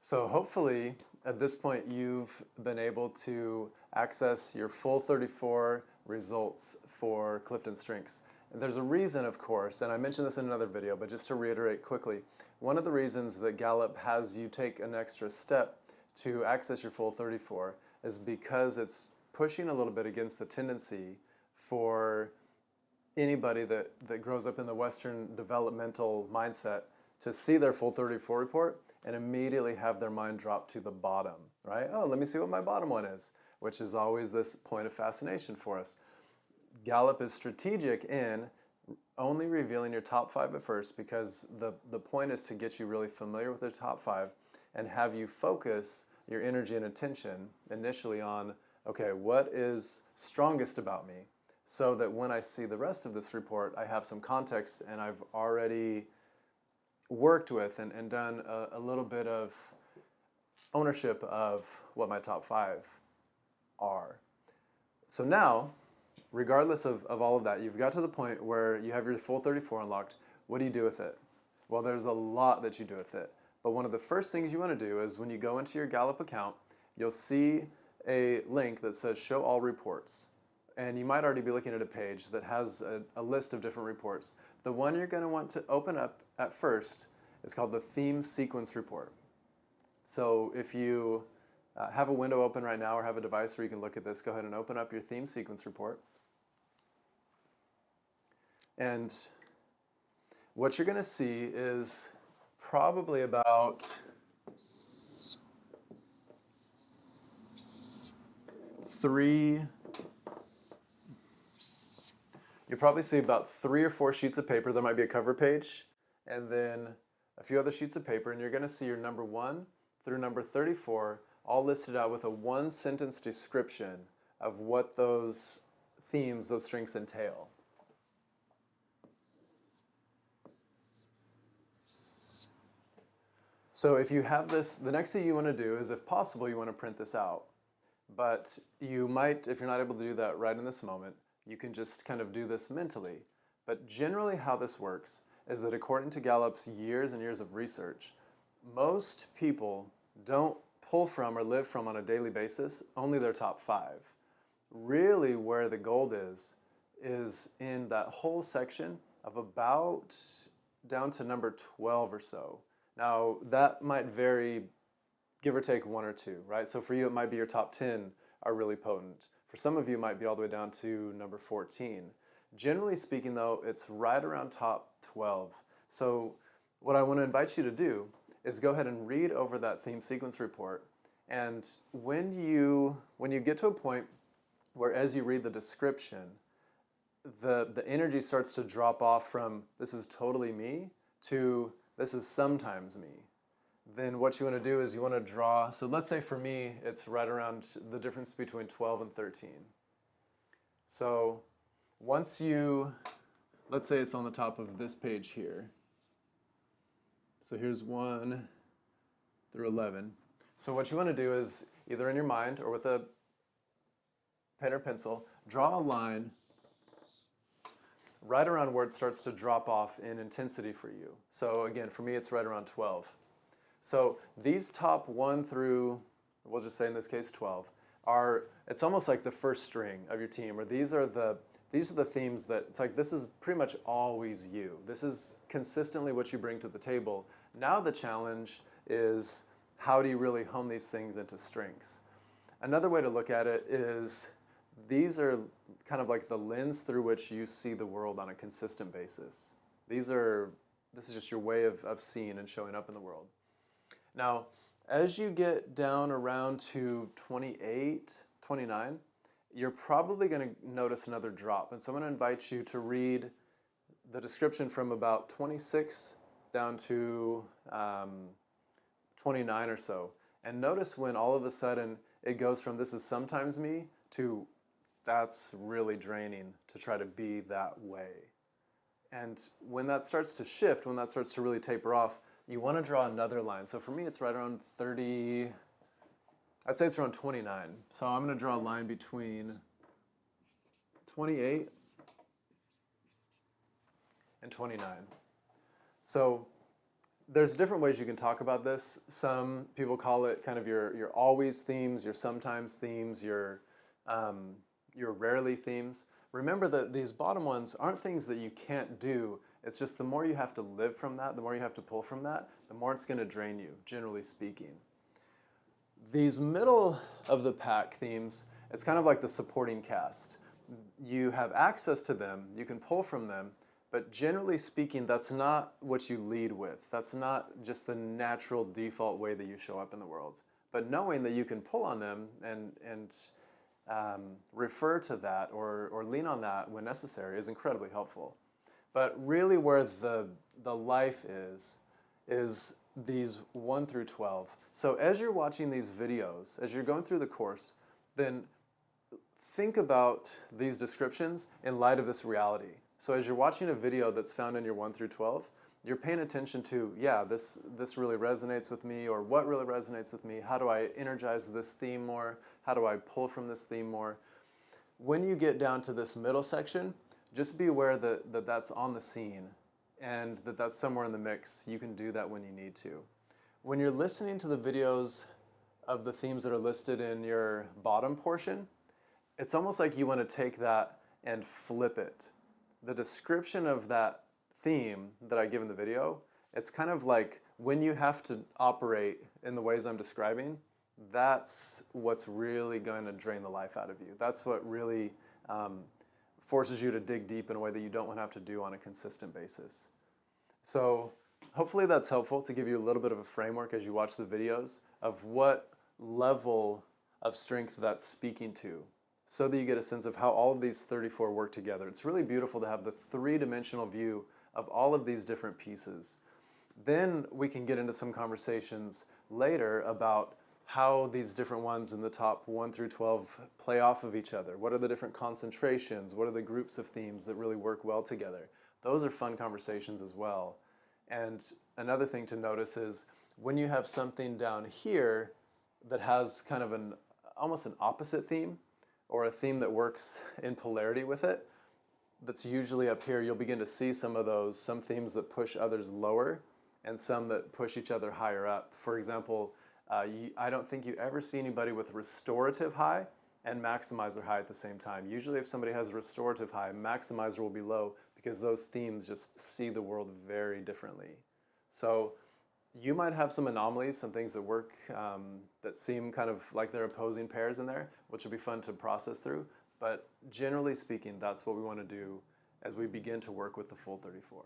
So hopefully at this point you've been able to access your full 34 results for Clifton Strengths. And there's a reason, of course, and I mentioned this in another video, but just to reiterate quickly, one of the reasons that Gallup has you take an extra step to access your full 34 is because it's pushing a little bit against the tendency for anybody that grows up in the Western developmental mindset to see their full 34 report and immediately have their mind drop to the bottom, right? Oh, let me see what my bottom one is, which is always this point of fascination for us. Gallup is strategic in only revealing your top 5 at first because the point is to get you really familiar with the top 5 and have you focus your energy and attention initially on, okay, what is strongest about me? So that when I see the rest of this report, I have some context and I've already worked with and done a little bit of ownership of what my top 5 are. So now, regardless of all of that, you've got to the point where you have your full 34 unlocked. What do you do with it? Well, there's a lot that you do with it. But one of the first things you want to do is when you go into your Gallup account, you'll see a link that says Show All Reports. And you might already be looking at a page that has a list of different reports. The one you're going to want to open up at first is called the Theme Sequence Report. So if you have a window open right now or have a device where you can look at this, go ahead and open up your Theme Sequence Report. And what you're going to see is probably about 3. You'll probably see about 3 or 4 sheets of paper. There might be a cover page and then a few other sheets of paper, and you're going to see your number 1 through number 34 all listed out with a 1-sentence description of what those themes, those strengths entail. So if you have this, the next thing you want to do is, if possible, you want to print this out. But you might, if you're not able to do that right in this moment, you can just kind of do this mentally. But generally how this works is that according to Gallup's years and years of research, most people don't pull from or live from on a daily basis only their top 5. Really where the gold is in that whole section of about down to number 12 or so. Now that might vary, give or take 1 or 2, right? So for you it might be your top 10 are really potent. For some of you, it might be all the way down to number 14. Generally speaking, though, it's right around top 12. So what I want to invite you to do is go ahead and read over that theme sequence report. And when you get to a point where, as you read the description, the energy starts to drop off from this is totally me to this is sometimes me, then what you want to do is you want to draw, so let's say for me it's right around the difference between 12 and 13. So once let's say it's on the top of this page here. So here's 1 through 11. So what you want to do is either in your mind or with a pen or pencil, draw a line right around where it starts to drop off in intensity for you. So again, for me it's right around 12. So these top 1 through, we'll just say in this case 12, it's almost like the first string of your team, or these are the themes that, it's like this is pretty much always you. This is consistently what you bring to the table. Now the challenge is how do you really hone these things into strengths? Another way to look at it is these are kind of like the lens through which you see the world on a consistent basis. This is just your way of seeing and showing up in the world. Now, as you get down around to 28, 29, you're probably going to notice another drop. And so I'm going to invite you to read the description from about 26 down to 29 or so. And notice when all of a sudden it goes from this is sometimes me to that's really draining to try to be that way. And when that starts to shift, when that starts to really taper off, you want to draw another line. So for me, it's right around 30, I'd say it's around 29. So I'm going to draw a line between 28 and 29. So there's different ways you can talk about this. Some people call it kind of your always themes, your sometimes themes, your rarely themes. Remember that these bottom ones aren't things that you can't do. It's just the more you have to live from that, the more you have to pull from that, the more it's going to drain you, generally speaking. These middle of the pack themes, it's kind of like the supporting cast. You have access to them, you can pull from them, but generally speaking, that's not what you lead with. That's not just the natural default way that you show up in the world. But knowing that you can pull on them and refer to that or lean on that when necessary is incredibly helpful. But really where the life is these 1 through 12. So as you're watching these videos, as you're going through the course, then think about these descriptions in light of this reality. So as you're watching a video that's found in your 1 through 12, you're paying attention to, yeah, this really resonates with me, or what really resonates with me? How do I energize this theme more? How do I pull from this theme more? When you get down to this middle section, just be aware that that's on the scene and that that's somewhere in the mix. You can do that when you need to. When you're listening to the videos of the themes that are listed in your bottom portion, it's almost like you want to take that and flip it. The description of that theme that I give in the video, it's kind of like when you have to operate in the ways I'm describing, that's what's really going to drain the life out of you. That's what really forces you to dig deep in a way that you don't want to have to do on a consistent basis. So hopefully that's helpful to give you a little bit of a framework as you watch the videos of what level of strength that's speaking to, so that you get a sense of how all of these 34 work together. It's really beautiful to have the three-dimensional view of all of these different pieces. Then we can get into some conversations later about how these different ones in the top 1 through 12 play off of each other. What are the different concentrations? What are the groups of themes that really work well together? Those are fun conversations as well. And another thing to notice is when you have something down here that has kind of almost an opposite theme, or a theme that works in polarity with it, that's usually up here, you'll begin to see some of those, some themes that push others lower and some that push each other higher up. For example, I don't think you ever see anybody with restorative high and maximizer high at the same time. Usually if somebody has restorative high, maximizer will be low because those themes just see the world very differently. So you might have some anomalies, some things that work that seem kind of like they're opposing pairs in there, which will be fun to process through. But generally speaking, that's what we want to do as we begin to work with the full 34.